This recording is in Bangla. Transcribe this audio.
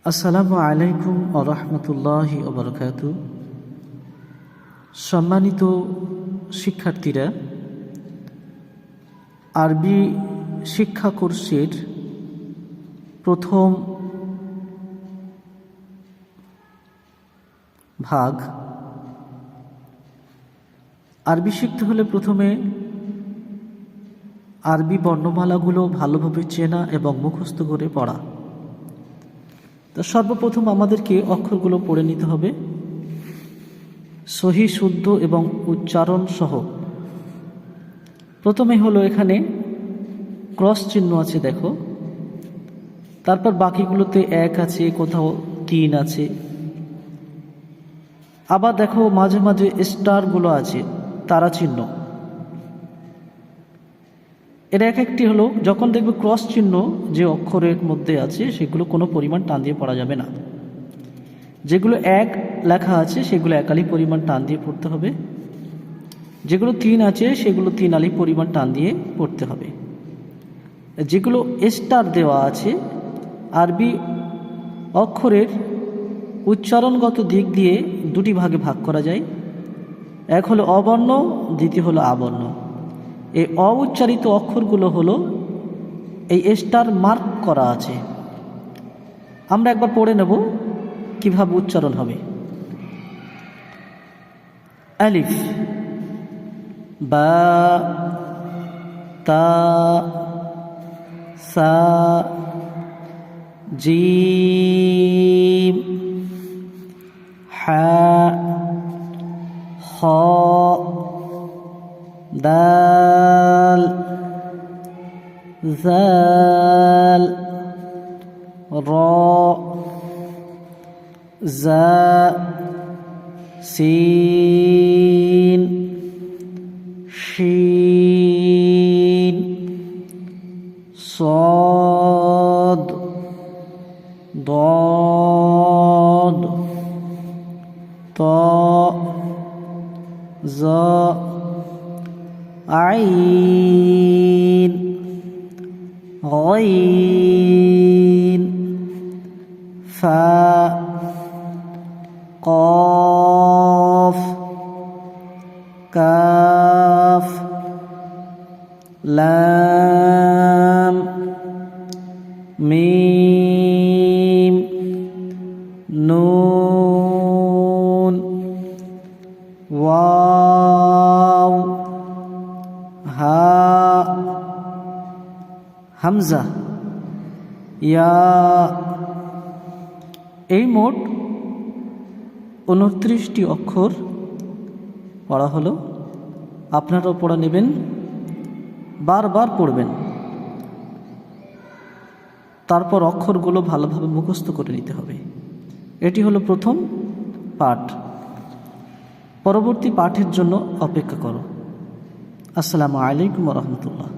আসসালামু আলাইকুম ওয়া রাহমাতুল্লাহি ওয়া বারাকাতুহু। সম্মানিত শিক্ষার্থীরা, আরবি শিক্ষা কোর্সের প্রথম ভাগ। আরবি শিখতে হলে প্রথমে আরবি বর্ণমালাগুলো ভালোভাবে চেনা এবং মুখস্থ করে পড়া। তো সর্বপ্রথম আমাদেরকে অক্ষরগুলো পড়ে নিতে হবে সহি, শুদ্ধ এবং উচ্চারণ সহ। প্রথমে হলো এখানে ক্রস চিহ্ন আছে, দেখো। তারপর বাকিগুলোতে 1 আছে, কোথাও 3 আছে। আবার দেখো মাঝে মাঝে স্টারগুলো আছে, তারা চিহ্ন। এর এক একটি হলো, যখন দেখবে ক্রস চিহ্ন যে অক্ষরের মধ্যে আছে সেগুলো কোনো পরিমাণ টান দিয়ে পড়া যাবে না। যেগুলো 1 লেখা আছে সেগুলো 1 আলি পরিমাণ টান দিয়ে পড়তে হবে। যেগুলো 3 আছে সেগুলো 3 আলি পরিমাণ টান দিয়ে পড়তে হবে। যেগুলো স্টার দেওয়া আছে, আরবি অক্ষরের উচ্চারণগত দিক দিয়ে দুটি ভাগে ভাগ করা যায়। এক হলো অবর্ণ, দ্বিতীয় হলো আবর্ণ। এই অউচ্চারিত অক্ষরগুলো হলো এই স্টার মার্ক করা আছে। আমরা একবার পড়ে নেব কিভাবে উচ্চারণ হবে। আলিফ, বা, তা, সা, জিম, হা, খ, দাল, জাল, র, জা, সিন, শিন, صاد ضاد طاء ظاء عين غين فاء قاف كاف لام মিম নুন ওয়াও হা হামজা ইয়া। এই মোট 29টি অক্ষর পড়া হলো। আপনারাও পড়া নেবেন, বারবার পড়বেন, তারপর অক্ষরগুলো ভালোভাবে মুখস্থ করে নিতে হবে। এটি হলো প্রথম পাঠ। পরবর্তী পাঠের জন্য অপেক্ষা করো। আসসালামু আলাইকুম ওয়া রাহমাতুল্লাহ।